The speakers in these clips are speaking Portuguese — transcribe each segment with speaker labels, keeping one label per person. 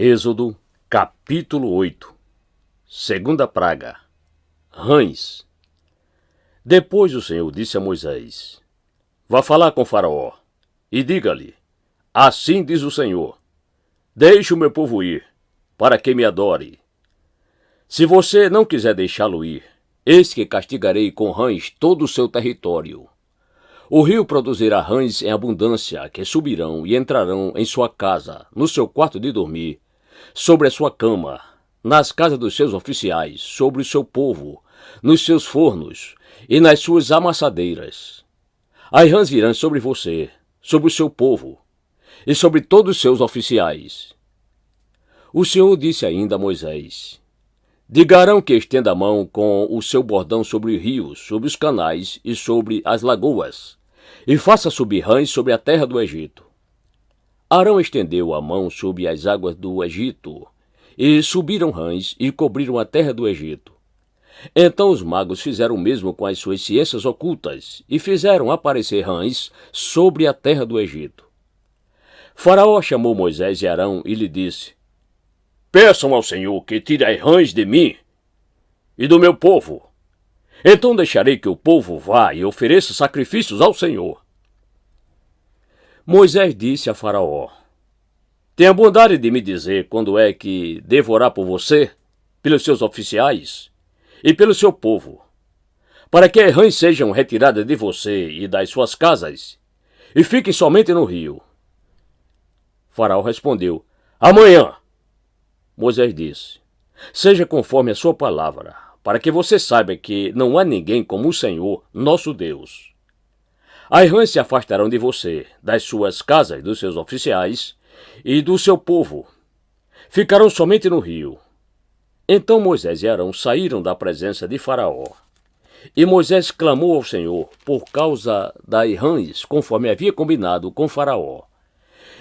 Speaker 1: Êxodo, capítulo 8. Segunda praga. Rãs. Depois o Senhor disse a Moisés: Vá falar com Faraó, e diga-lhe: Assim diz o Senhor: Deixe o meu povo ir, para que me adore. Se você não quiser deixá-lo ir, eis que castigarei com rãs todo o seu território. O rio produzirá rãs em abundância, que subirão e entrarão em sua casa, no seu quarto de dormir, sobre a sua cama, nas casas dos seus oficiais, sobre o seu povo, nos seus fornos e nas suas amassadeiras. As rãs virão sobre você, sobre o seu povo e sobre todos os seus oficiais. O Senhor disse ainda a Moisés: Diga a Arão que estenda a mão com o seu bordão sobre os rios, sobre os canais e sobre as lagoas, e faça subir rãs sobre a terra do Egito. Arão estendeu a mão sobre as águas do Egito, e subiram rãs e cobriram a terra do Egito. Então os magos fizeram o mesmo com as suas ciências ocultas, e fizeram aparecer rãs sobre a terra do Egito. Faraó chamou Moisés e Arão e lhe disse: Peçam ao Senhor que tire as rãs de mim e do meu povo. Então deixarei que o povo vá e ofereça sacrifícios ao Senhor. Moisés disse a Faraó: Tenha bondade de me dizer quando é que devo orar por você, pelos seus oficiais e pelo seu povo, para que as rãs sejam retiradas de você e das suas casas, e fiquem somente no rio. Faraó respondeu: Amanhã. Moisés disse: Seja conforme a sua palavra, para que você saiba que não há ninguém como o Senhor, nosso Deus. As rãs se afastarão de você, das suas casas, dos seus oficiais e do seu povo. Ficarão somente no rio. Então Moisés e Arão saíram da presença de Faraó. E Moisés clamou ao Senhor por causa das rãs, conforme havia combinado com Faraó.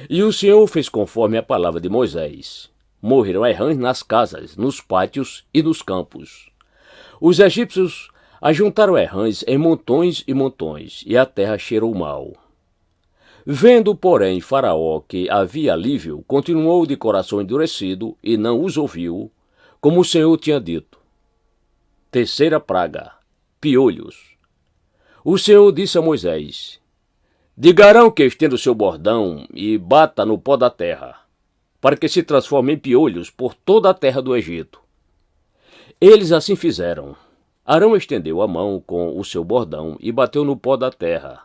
Speaker 1: E o Senhor fez conforme a palavra de Moisés. Morreram as rãs nas casas, nos pátios e nos campos. Os egípcios ajuntaram as rãs em montões e montões, e a terra cheirou mal. Vendo, porém, Faraó que havia alívio, continuou de coração endurecido e não os ouviu, como o Senhor tinha dito. Terceira praga: piolhos. O Senhor disse a Moisés: Diga a Arão que estenda o seu bordão e bata no pó da terra, para que se transforme em piolhos por toda a terra do Egito. Eles assim fizeram. Arão estendeu a mão com o seu bordão e bateu no pó da terra.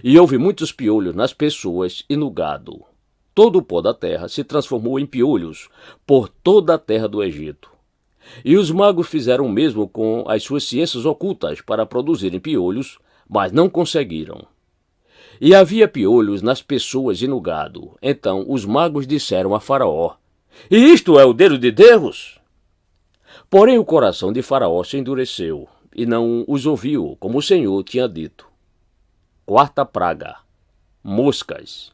Speaker 1: E houve muitos piolhos nas pessoas e no gado. Todo o pó da terra se transformou em piolhos por toda a terra do Egito. E os magos fizeram o mesmo com as suas ciências ocultas para produzirem piolhos, mas não conseguiram. E havia piolhos nas pessoas e no gado. Então os magos disseram a Faraó: E isto é o dedo de Deus? Porém o coração de Faraó se endureceu, e não os ouviu, como o Senhor tinha dito. Quarta praga: moscas.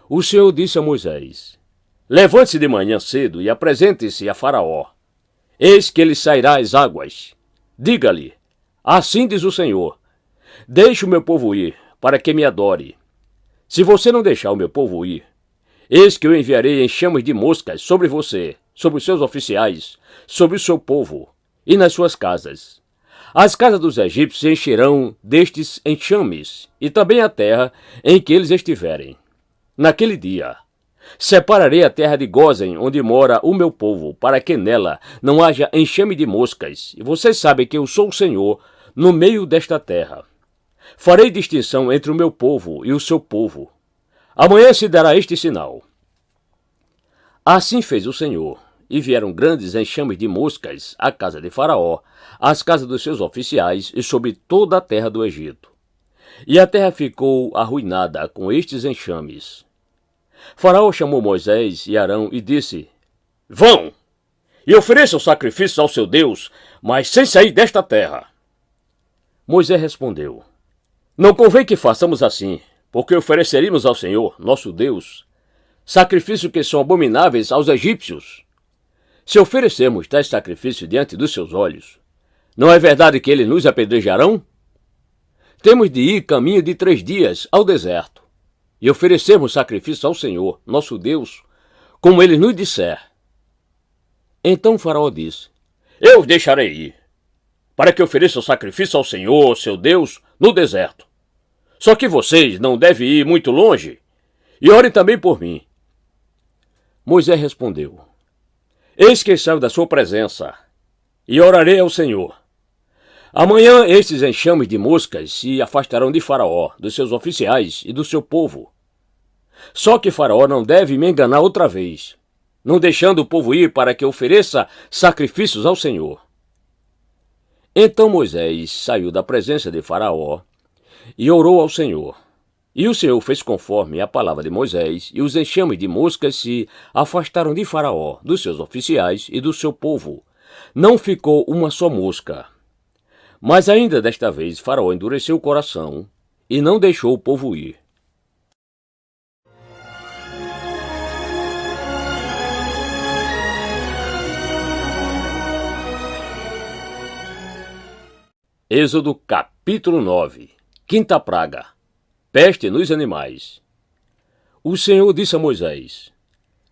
Speaker 1: O Senhor disse a Moisés: Levante-se de manhã cedo e apresente-se a Faraó. Eis que ele sairá às águas. Diga-lhe: Assim diz o Senhor: Deixe o meu povo ir, para que me adore. Se você não deixar o meu povo ir, eis que eu enviarei enxames de moscas sobre você, sobre os seus oficiais, sobre o seu povo e nas suas casas. As casas dos egípcios se encherão destes enxames, e também a terra em que eles estiverem. Naquele dia, separarei a terra de Gósen, onde mora o meu povo, para que nela não haja enxame de moscas, e vocês sabem que eu sou o Senhor no meio desta terra. Farei distinção entre o meu povo e o seu povo. Amanhã se dará este sinal. Assim fez o Senhor, e vieram grandes enxames de moscas à casa de Faraó, às casas dos seus oficiais e sobre toda a terra do Egito. E a terra ficou arruinada com estes enxames. Faraó chamou Moisés e Arão e disse: Vão, e ofereçam sacrifícios ao seu Deus, mas sem sair desta terra. Moisés respondeu: Não convém que façamos assim, porque ofereceríamos ao Senhor, nosso Deus, sacrifícios que são abomináveis aos egípcios. Se oferecermos tais sacrifícios diante dos seus olhos, não é verdade que eles nos apedrejarão? Temos de ir caminho de 3 dias ao deserto, e oferecermos sacrifício ao Senhor, nosso Deus, como ele nos disser. Então Faraó disse: Eu os deixarei ir, para que ofereçam sacrifício ao Senhor, seu Deus, no deserto. Só que vocês não devem ir muito longe, e orem também por mim. Moisés respondeu: Eis que saio da sua presença, e orarei ao Senhor. Amanhã estes enxames de moscas se afastarão de Faraó, dos seus oficiais e do seu povo. Só que Faraó não deve me enganar outra vez, não deixando o povo ir para que ofereça sacrifícios ao Senhor. Então Moisés saiu da presença de Faraó e orou ao Senhor. E o Senhor fez conforme a palavra de Moisés, e os enxames de moscas se afastaram de Faraó, dos seus oficiais e do seu povo. Não ficou uma só mosca. Mas ainda desta vez Faraó endureceu o coração e não deixou o povo ir. Êxodo capítulo 9. Quinta praga. Peste nos animais. O Senhor disse a Moisés: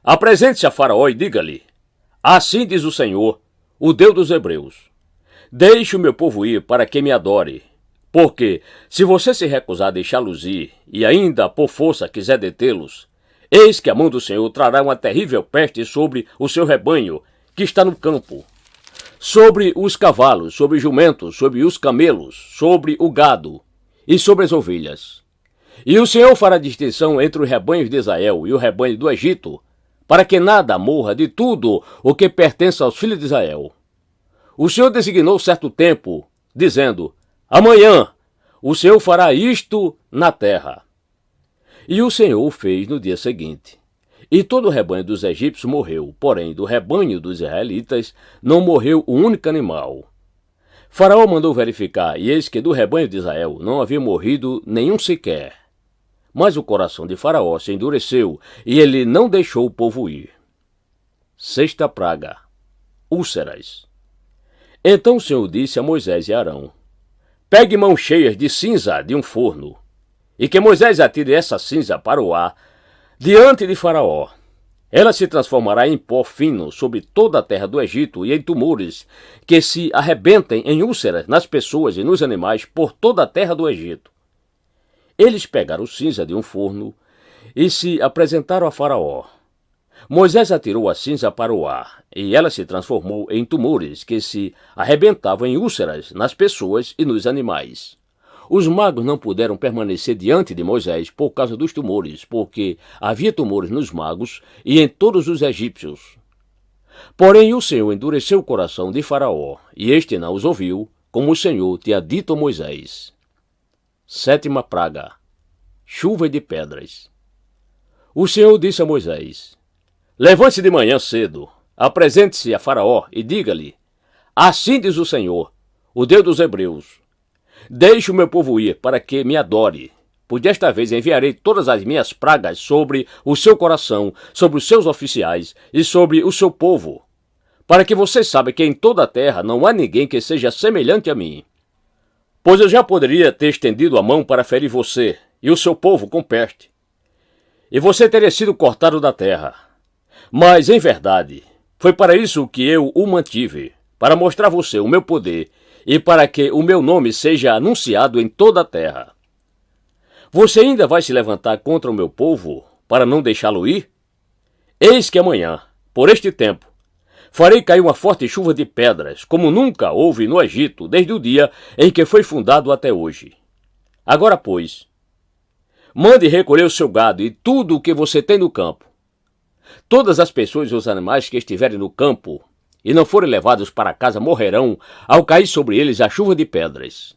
Speaker 1: Apresente-se a Faraó e diga-lhe: Assim diz o Senhor, o Deus dos Hebreus: Deixe o meu povo ir para que me adore. Porque, se você se recusar a deixá-los ir, e ainda por força quiser detê-los, eis que a mão do Senhor trará uma terrível peste sobre o seu rebanho, que está no campo, sobre os cavalos, sobre os jumentos, sobre os camelos, sobre o gado e sobre as ovelhas. E o Senhor fará distinção entre os rebanhos de Israel e o rebanho do Egito, para que nada morra de tudo o que pertence aos filhos de Israel. O Senhor designou certo tempo, dizendo: Amanhã o Senhor fará isto na terra. E o Senhor o fez no dia seguinte. E todo o rebanho dos egípcios morreu, porém do rebanho dos israelitas não morreu um único animal. Faraó mandou verificar, e eis que do rebanho de Israel não havia morrido nenhum sequer. Mas o coração de Faraó se endureceu, e ele não deixou o povo ir. Sexta praga. Úlceras. Então o Senhor disse a Moisés e Arão: Pegue mãos cheias de cinza de um forno, e que Moisés atire essa cinza para o ar diante de Faraó. Ela se transformará em pó fino sobre toda a terra do Egito e em tumores que se arrebentem em úlceras nas pessoas e nos animais por toda a terra do Egito. Eles pegaram cinza de um forno e se apresentaram a Faraó. Moisés atirou a cinza para o ar, e ela se transformou em tumores que se arrebentavam em úlceras nas pessoas e nos animais. Os magos não puderam permanecer diante de Moisés por causa dos tumores, porque havia tumores nos magos e em todos os egípcios. Porém o Senhor endureceu o coração de Faraó, e este não os ouviu, como o Senhor tinha dito a Moisés. Sétima praga. Chuva de pedras. O Senhor disse a Moisés: Levante-se de manhã cedo, apresente-se a Faraó e diga-lhe: Assim diz o Senhor, o Deus dos Hebreus: Deixe o meu povo ir para que me adore, pois desta vez enviarei todas as minhas pragas sobre o seu coração, sobre os seus oficiais e sobre o seu povo, para que vocês saibam que em toda a terra não há ninguém que seja semelhante a mim. Pois eu já poderia ter estendido a mão para ferir você e o seu povo com peste, e você teria sido cortado da terra. Mas, em verdade, foi para isso que eu o mantive, para mostrar a você o meu poder e para que o meu nome seja anunciado em toda a terra. Você ainda vai se levantar contra o meu povo para não deixá-lo ir? Eis que amanhã, por este tempo, farei cair uma forte chuva de pedras, como nunca houve no Egito, desde o dia em que foi fundado até hoje. Agora, pois, mande recolher o seu gado e tudo o que você tem no campo. Todas as pessoas e os animais que estiverem no campo e não forem levados para casa morrerão ao cair sobre eles a chuva de pedras.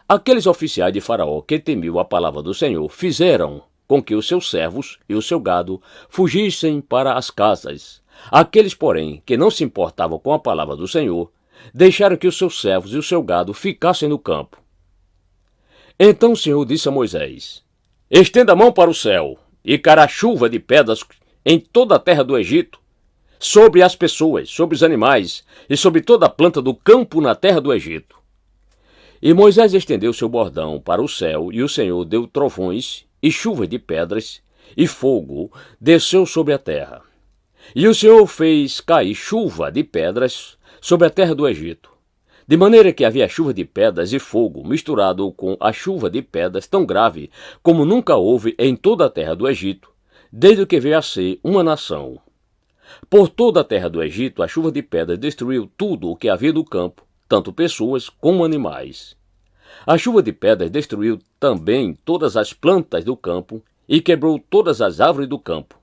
Speaker 1: Aqueles oficiais de Faraó que temiam a palavra do Senhor fizeram com que os seus servos e o seu gado fugissem para as casas. Aqueles, porém, que não se importavam com a palavra do Senhor, deixaram que os seus servos e o seu gado ficassem no campo. Então o Senhor disse a Moisés: Estenda a mão para o céu, e cairá chuva de pedras em toda a terra do Egito, sobre as pessoas, sobre os animais e sobre toda a planta do campo na terra do Egito. E Moisés estendeu seu bordão para o céu, e o Senhor deu trovões e chuvas de pedras, e fogo desceu sobre a terra. E o Senhor fez cair chuva de pedras sobre a terra do Egito, de maneira que havia chuva de pedras e fogo misturado com a chuva de pedras tão grave como nunca houve em toda a terra do Egito, desde que veio a ser uma nação. Por toda a terra do Egito, a chuva de pedras destruiu tudo o que havia no campo, tanto pessoas como animais. A chuva de pedras destruiu também todas as plantas do campo e quebrou todas as árvores do campo.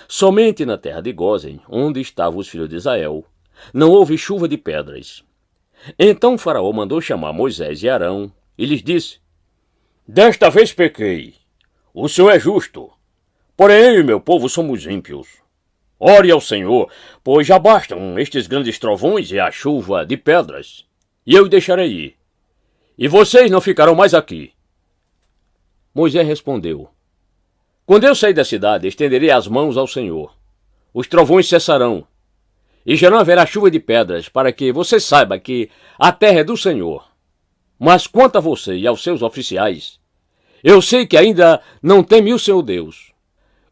Speaker 1: Somente na terra de Gósen, onde estavam os filhos de Israel, não houve chuva de pedras. Então Faraó mandou chamar Moisés e Arão e lhes disse: Desta vez pequei. O Senhor é justo, porém eu e meu povo somos ímpios. Ore ao Senhor, pois já bastam estes grandes trovões e a chuva de pedras, e eu deixarei ir. E vocês não ficarão mais aqui. Moisés respondeu: Quando eu sair da cidade, estenderei as mãos ao Senhor. Os trovões cessarão, e já não haverá chuva de pedras, para que você saiba que a terra é do Senhor. Mas quanto a você e aos seus oficiais, eu sei que ainda não teme o seu Deus.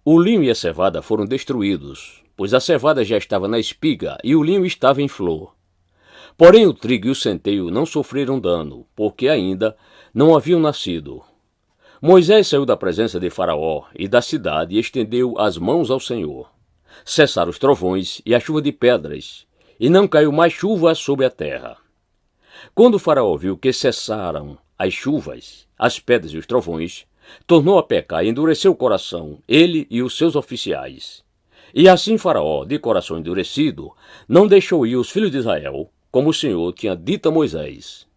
Speaker 1: O linho e a cevada foram destruídos, pois a cevada já estava na espiga e o linho estava em flor. Porém o trigo e o centeio não sofreram dano, porque ainda não haviam nascido. Moisés saiu da presença de Faraó e da cidade e estendeu as mãos ao Senhor. Cessaram os trovões e a chuva de pedras, e não caiu mais chuva sobre a terra. Quando Faraó viu que cessaram as chuvas, as pedras e os trovões, tornou a pecar e endureceu o coração, ele e os seus oficiais. E assim Faraó, de coração endurecido, não deixou ir os filhos de Israel, como o Senhor tinha dito a Moisés.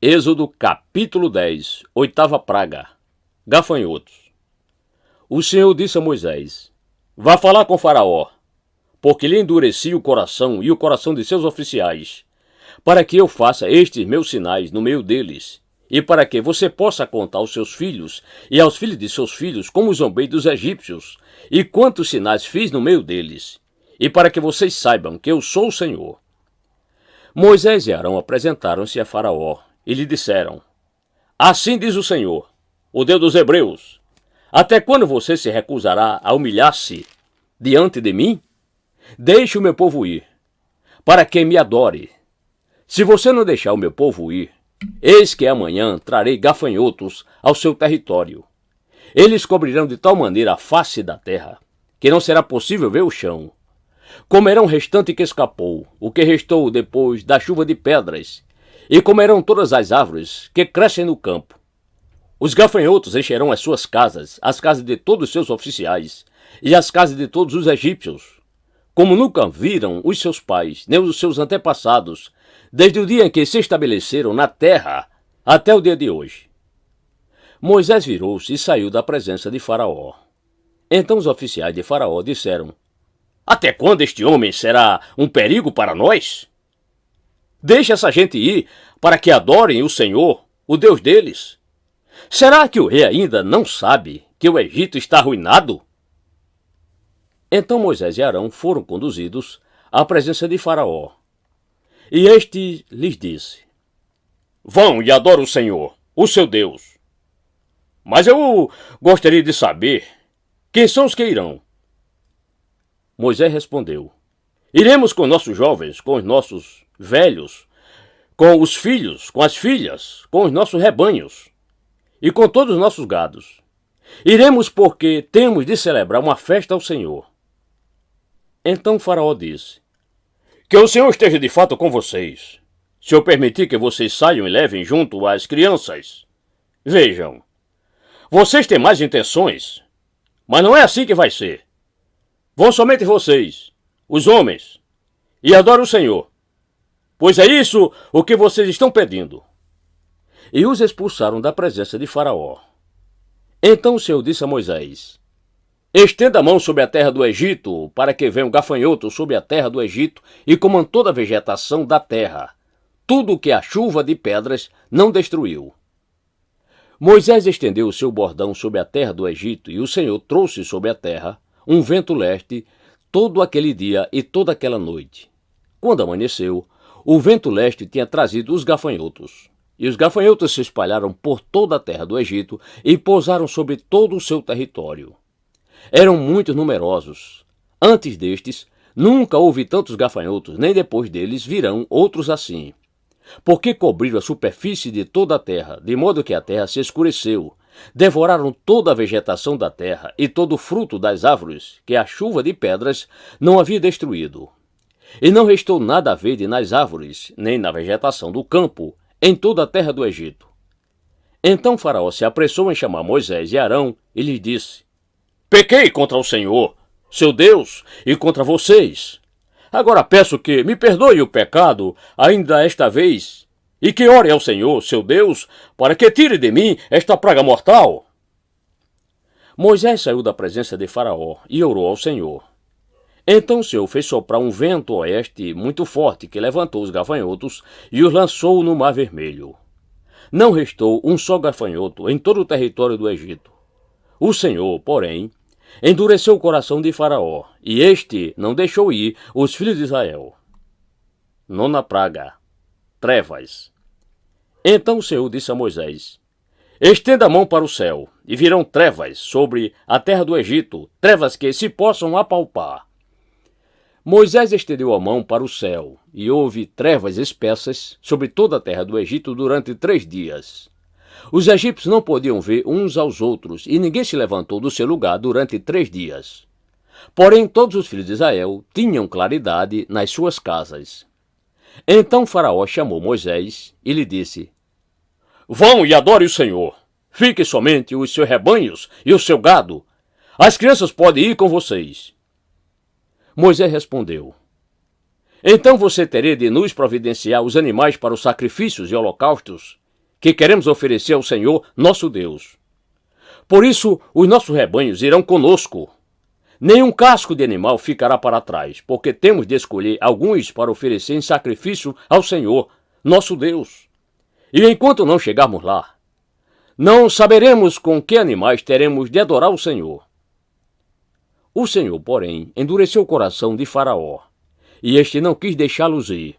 Speaker 1: Êxodo capítulo 10, oitava praga, gafanhotos. O Senhor disse a Moisés: Vá falar com Faraó, porque lhe endureci o coração e o coração de seus oficiais, para que eu faça estes meus sinais no meio deles, e para que você possa contar aos seus filhos e aos filhos de seus filhos como zombei dos egípcios, e quantos sinais fiz no meio deles, e para que vocês saibam que eu sou o Senhor. Moisés e Arão apresentaram-se a Faraó, e lhe disseram: Assim diz o Senhor, o Deus dos Hebreus: Até quando você se recusará a humilhar-se diante de mim? Deixe o meu povo ir, para que me adore. Se você não deixar o meu povo ir, eis que amanhã trarei gafanhotos ao seu território. Eles cobrirão de tal maneira a face da terra, que não será possível ver o chão. Comerão o restante que escapou, o que restou depois da chuva de pedras, e comerão todas as árvores que crescem no campo. Os gafanhotos encherão as suas casas, as casas de todos os seus oficiais, e as casas de todos os egípcios, como nunca viram os seus pais, nem os seus antepassados, desde o dia em que se estabeleceram na terra até o dia de hoje. Moisés virou-se e saiu da presença de Faraó. Então os oficiais de Faraó disseram: Até quando este homem será um perigo para nós? Deixe essa gente ir para que adorem o Senhor, o Deus deles. Será que o rei ainda não sabe que o Egito está arruinado? Então Moisés e Arão foram conduzidos à presença de Faraó. E este lhes disse: Vão e adorem o Senhor, o seu Deus. Mas eu gostaria de saber quem são os que irão. Moisés respondeu: Iremos com nossos jovens, com os nossos velhos, com os filhos, com as filhas, com os nossos rebanhos e com todos os nossos gados. Iremos porque temos de celebrar uma festa ao Senhor. Então Faraó disse: Que o Senhor esteja de fato com vocês, se eu permitir que vocês saiam e levem junto as crianças. Vejam, vocês têm mais intenções, mas não é assim que vai ser. Vão somente vocês, os homens, e adorem o Senhor, pois é isso o que vocês estão pedindo. E os expulsaram da presença de Faraó. Então o Senhor disse a Moisés: Estenda a mão sobre a terra do Egito, para que venham gafanhotos sobre a terra do Egito e comam toda a vegetação da terra, tudo o que a chuva de pedras não destruiu. Moisés estendeu o seu bordão sobre a terra do Egito, e o Senhor trouxe sobre a terra um vento leste todo aquele dia e toda aquela noite. Quando amanheceu, o vento leste tinha trazido os gafanhotos. E os gafanhotos se espalharam por toda a terra do Egito e pousaram sobre todo o seu território. Eram muito numerosos. Antes destes, nunca houve tantos gafanhotos, nem depois deles virão outros assim. Porque cobriram a superfície de toda a terra, de modo que a terra se escureceu. Devoraram toda a vegetação da terra e todo o fruto das árvores, que a chuva de pedras não havia destruído. E não restou nada verde nas árvores, nem na vegetação do campo, em toda a terra do Egito. Então Faraó se apressou em chamar Moisés e Arão e lhes disse: Pequei contra o Senhor, seu Deus, e contra vocês. Agora peço que me perdoe o pecado, ainda esta vez, e que ore ao Senhor, seu Deus, para que tire de mim esta praga mortal. Moisés saiu da presença de Faraó e orou ao Senhor. Então o Senhor fez soprar um vento oeste muito forte que levantou os gafanhotos e os lançou no Mar Vermelho. Não restou um só gafanhoto em todo o território do Egito. O Senhor, porém, endureceu o coração de Faraó, e este não deixou ir os filhos de Israel. Nona praga: trevas. Então o Senhor disse a Moisés: Estenda a mão para o céu, e virão trevas sobre a terra do Egito, trevas que se possam apalpar. Moisés estendeu a mão para o céu, e houve trevas espessas sobre toda a terra do Egito durante 3 dias. Os egípcios não podiam ver uns aos outros, e ninguém se levantou do seu lugar durante 3 dias. Porém, todos os filhos de Israel tinham claridade nas suas casas. Então Faraó chamou Moisés e lhe disse: Vão e adore o Senhor. Fiquem somente os seus rebanhos e o seu gado. As crianças podem ir com vocês. Moisés respondeu: Então você terá de nos providenciar os animais para os sacrifícios e holocaustos que queremos oferecer ao Senhor, nosso Deus. Por isso, os nossos rebanhos irão conosco. Nenhum casco de animal ficará para trás, porque temos de escolher alguns para oferecer em sacrifício ao Senhor, nosso Deus. E enquanto não chegarmos lá, não saberemos com que animais teremos de adorar o Senhor. O Senhor, porém, endureceu o coração de Faraó, e este não quis deixá-los ir.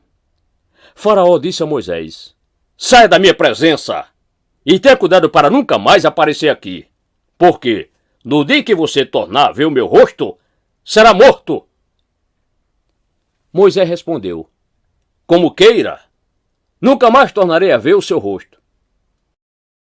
Speaker 1: Faraó disse a Moisés: Saia da minha presença, e tenha cuidado para nunca mais aparecer aqui, porque no dia que você tornar a ver o meu rosto, será morto. Moisés respondeu: Como queira, nunca mais tornarei a ver o seu rosto.